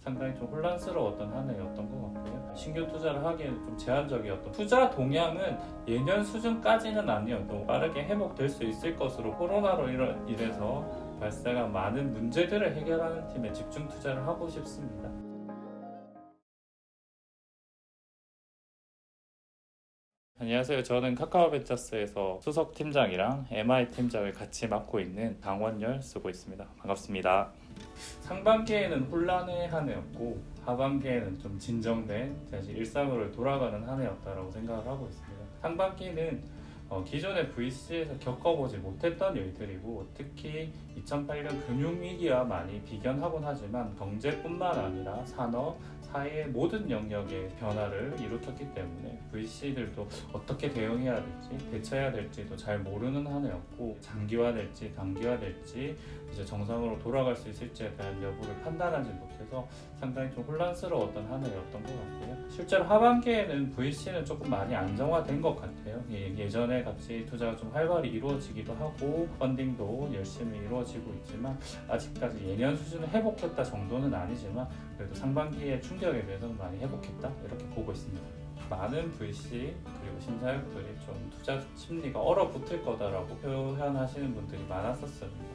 상당히 좀 혼란스러웠던 한 해였던 것 같고요. 신규 투자를 하기에는 좀 제한적이었던, 투자 동향은 예년 수준까지는 아니어도 빠르게 회복될 수 있을 것으로 코로나로 인해서 발생한 많은 문제들을 해결하는 팀에 집중 투자를 하고 싶습니다. 안녕하세요. 저는 카카오벤처스에서 수석 팀장이랑 MI 팀장을 같이 맡고 있는 강원열 쓰고 있습니다. 반갑습니다. 상반기에는 혼란의 한 해였고 하반기에는 좀 진정된 다시 일상으로 돌아가는 한 해였다고 생각을 하고 있습니다. 상반기는 기존의 VC에서 겪어보지 못했던 일들이고, 특히 2008년 금융위기와 많이 비견하곤 하지만 경제뿐만 아니라 산업, 사회의 모든 영역의 변화를 일으켰기 때문에 VC들도 어떻게 대응해야 될지, 대처해야 될지도 잘 모르는 한 해였고, 장기화될지 단기화될지 이제 정상으로 돌아갈 수 있을지에 대한 여부를 판단하지 못해서 상당히 좀 혼란스러웠던 한 해였던 것 같고요. 실제로 하반기에는 VC는 조금 많이 안정화된 것 같아요. 예전에 같이 투자가 좀 활발히 이루어지기도 하고 펀딩도 열심히 이루어지고 있지만, 아직까지 예년 수준을 회복했다 정도는 아니지만 그래도 상반기의 충격에 비해서는 많이 회복했다, 이렇게 보고 있습니다. 많은 VC 그리고 신사역들이 좀 투자 심리가 얼어붙을 거다라고 표현하시는 분들이 많았었습니다.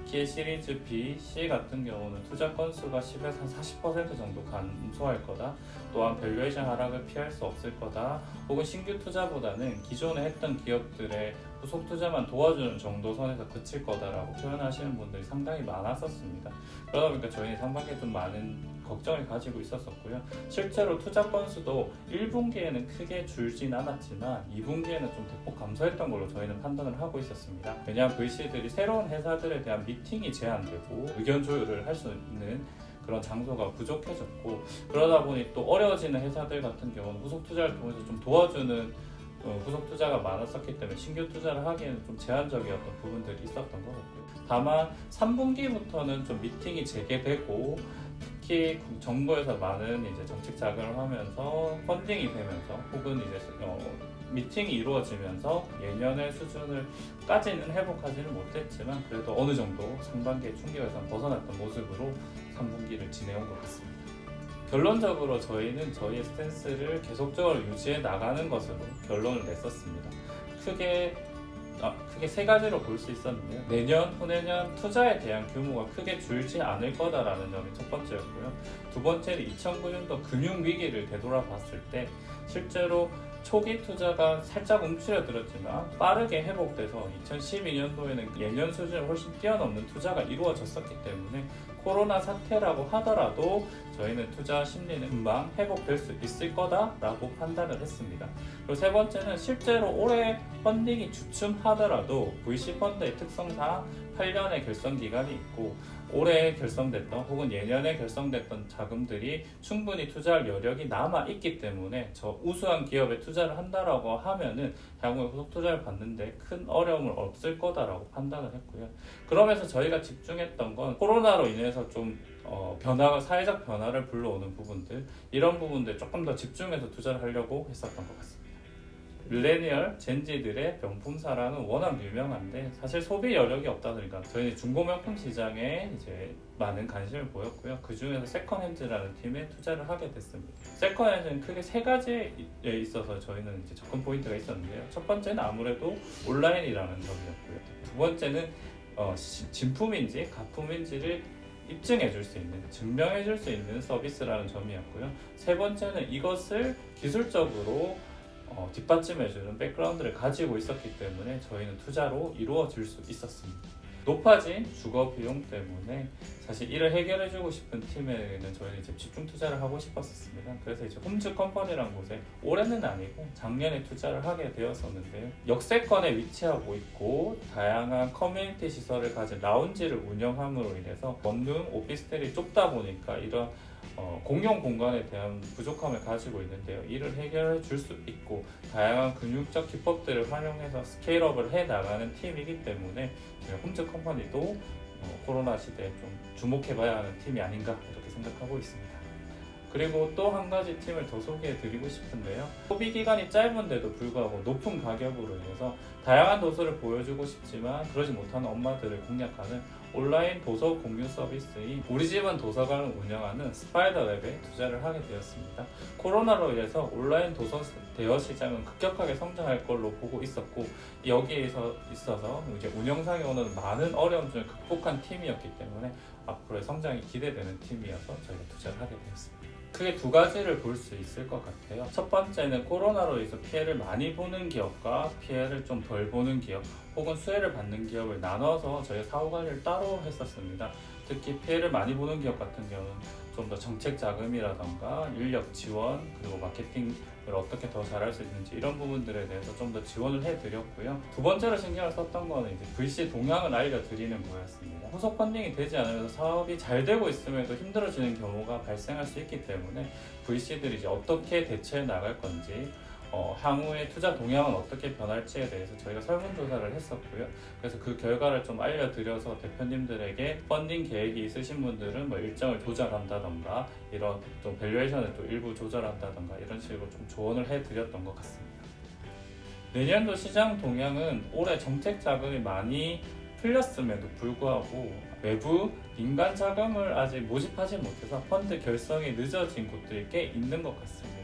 특히 시리즈 B, C 같은 경우는 투자 건수가 10에서 한 40% 정도 감소할 거다, 또한 밸류에이션 하락을 피할 수 없을 거다, 혹은 신규 투자보다는 기존에 했던 기업들의 후속 투자만 도와주는 정도 선에서 그칠 거다라고 표현하시는 분들이 상당히 많았었습니다. 그러다 보니까 저희는 상반기에 좀 많은 걱정을 가지고 있었었고요. 실제로 투자 건수도 1분기에는 크게 줄진 않았지만 2분기에는 좀 대폭 감소했던 걸로 저희는 판단을 하고 있었습니다. 왜냐하면 VC들이 새로운 회사들에 대한 미팅이 제한되고 의견 조율을 할 수 있는 그런 장소가 부족해졌고, 그러다 보니 또 어려워지는 회사들 같은 경우는 후속 투자를 통해서 좀 도와주는 후속 투자가 많았었기 때문에 신규 투자를 하기에는 좀 제한적이었던 부분들이 있었던 것 같고요. 다만 3분기부터는 좀 미팅이 재개되고, 특히 정부에서 많은 이제 정책 자금을 하면서 펀딩이 되면서, 혹은 이제 미팅이 이루어지면서 예년의 수준을까지는 회복하지는 못했지만 그래도 어느 정도 상반기의 충격에서 벗어났던 모습으로 3분기를 지내온 것 같습니다. 결론적으로 저희는 저희의 스탠스를 계속적으로 유지해 나가는 것으로 결론을 냈었습니다. 크게 세 가지로 볼 수 있었는데요. 내년, 후내년 투자에 대한 규모가 크게 줄지 않을 거다라는 점이 첫 번째였고요. 두 번째는 2009년도 금융위기를 되돌아봤을 때 실제로 초기 투자가 살짝 움츠러들었지만 빠르게 회복돼서 2012년도에는 예년 수준을 훨씬 뛰어넘는 투자가 이루어졌었기 때문에 코로나 사태라고 하더라도 저희는 투자 심리는 금방 회복될 수 있을 거다라고 판단을 했습니다. 그리고 세 번째는 실제로 올해 펀딩이 주춤하더라도 VC 펀드의 특성상 8년의 결성 기간이 있고, 올해 결성됐던 혹은 예년에 결성됐던 자금들이 충분히 투자할 여력이 남아 있기 때문에 저 우수한 기업에 투자를 한다라고 하면은 향후에 후속 투자를 받는데 큰 어려움은 없을 거다라고 판단을 했고요. 그러면서 저희가 집중했던 건 코로나로 인해서 좀 사회적 변화를 불러오는 부분들, 이런 부분들 조금 더 집중해서 투자를 하려고 했었던 것 같습니다. 밀레니얼, 젠지들의 명품사랑은 워낙 유명한데 사실 소비 여력이 없다 보니까 저희는 중고명품 시장에 이제 많은 관심을 보였고요. 그 중에서 세컨핸즈라는 팀에 투자를 하게 됐습니다. 세컨핸즈는 크게 세 가지에 있어서 저희는 이제 접근 포인트가 있었는데요. 첫 번째는 아무래도 온라인이라는 점이었고요. 두 번째는 진품인지 가품인지를 입증해 줄 수 있는, 증명해 줄 수 있는 서비스라는 점이었고요. 세 번째는 이것을 기술적으로 뒷받침해주는 백그라운드를 가지고 있었기 때문에 저희는 투자로 이루어질 수 있었습니다. 높아진 주거 비용 때문에 사실 이를 해결해주고 싶은 팀에는 저희는 이제 집중 투자를 하고 싶었습니다. 그래서 이제 홈즈 컴퍼니라는 곳에 올해는 아니고 작년에 투자를 하게 되었었는데요. 역세권에 위치하고 있고 다양한 커뮤니티 시설을 가진 라운지를 운영함으로 인해서 원룸 오피스텔이 좁다 보니까 이런 공용 공간에 대한 부족함을 가지고 있는데요. 이를 해결해 줄 수 있고 다양한 금융적 기법들을 활용해서 스케일업을 해 나가는 팀이기 때문에 홈즈 컴퍼니도 코로나 시대에 좀 주목해봐야 하는 팀이 아닌가 이렇게 생각하고 있습니다. 그리고 또 한 가지 팀을 더 소개해 드리고 싶은데요. 소비 기간이 짧은데도 불구하고 높은 가격으로 인해서 다양한 도서를 보여주고 싶지만 그러지 못하는 엄마들을 공략하는 온라인 도서 공유 서비스인 우리 집은 도서관을 운영하는 스파이더웹에 투자를 하게 되었습니다. 코로나로 인해서 온라인 도서 대여 시장은 급격하게 성장할 걸로 보고 있었고 여기에서 있어서 이제 운영상에 오는 많은 어려움을 극복한 팀이었기 때문에 앞으로의 성장이 기대되는 팀이어서 저희가 투자를 하게 되었습니다. 크게 두 가지를 볼 수 있을 것 같아요. 첫 번째는 코로나로 인해서 피해를 많이 보는 기업과 피해를 좀 덜 보는 기업 혹은 수혜를 받는 기업을 나눠서 저희가 사후 관리를 따로 했었습니다. 특히 피해를 많이 보는 기업 같은 경우는 좀 더 정책 자금이라던가 인력 지원 그리고 마케팅을 어떻게 더 잘할 수 있는지 이런 부분들에 대해서 좀 더 지원을 해드렸고요. 두 번째로 신경을 썼던 거는 이제 VC 동향을 알려드리는 거였습니다. 후속 펀딩이 되지 않으면서 사업이 잘 되고 있음에도 힘들어지는 경우가 발생할 수 있기 때문에 VC들이 이제 어떻게 대처해 나갈 건지 향후의 투자 동향은 어떻게 변할지에 대해서 저희가 설문조사를 했었고요. 그래서 그 결과를 좀 알려드려서 대표님들에게 펀딩 계획이 있으신 분들은 뭐 일정을 조절한다던가 이런 좀 밸류에이션을 또 일부 조절한다던가 이런 식으로 좀 조언을 해드렸던 것 같습니다. 내년도 시장 동향은 올해 정책 자금이 많이 풀렸음에도 불구하고 외부 민간 자금을 아직 모집하지 못해서 펀드 결성이 늦어진 곳들이 꽤 있는 것 같습니다.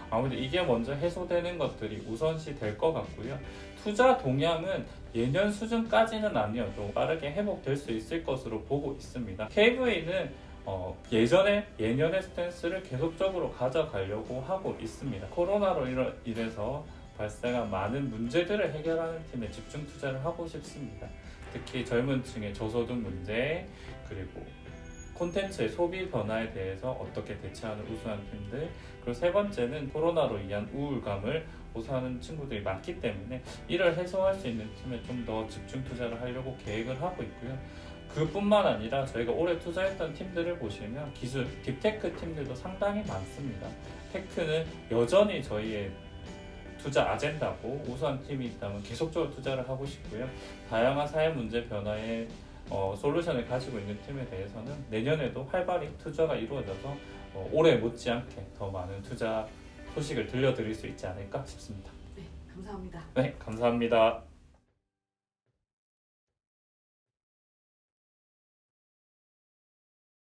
아무래도 이게 먼저 해소되는 것들이 우선시 될 것 같고요. 투자 동향은 예년 수준까지는 아니어도 빠르게 회복될 수 있을 것으로 보고 있습니다. KV는 예년의 스탠스를 계속적으로 가져가려고 하고 있습니다. 코로나로 인해서 발생한 많은 문제들을 해결하는 팀에 집중 투자를 하고 싶습니다. 특히 젊은 층의 저소득 문제 그리고 콘텐츠의 소비 변화에 대해서 어떻게 대처하는 우수한 팀들 그리고 세 번째는 코로나로 인한 우울감을 호소하는 친구들이 많기 때문에 이를 해소할 수 있는 팀에 좀 더 집중 투자를 하려고 계획을 하고 있고요. 그뿐만 아니라 저희가 올해 투자했던 팀들을 보시면 기술, 딥테크 팀들도 상당히 많습니다. 테크는 여전히 저희의 투자 아젠다고 우수한 팀이 있다면 계속적으로 투자를 하고 싶고요. 다양한 사회 문제 변화에 솔루션을 가지고 있는 팀에 대해서는 내년에도 활발히 투자가 이루어져서 올해 못지않게 더 많은 투자 소식을 들려드릴 수 있지 않을까 싶습니다. 네, 감사합니다. 네, 감사합니다.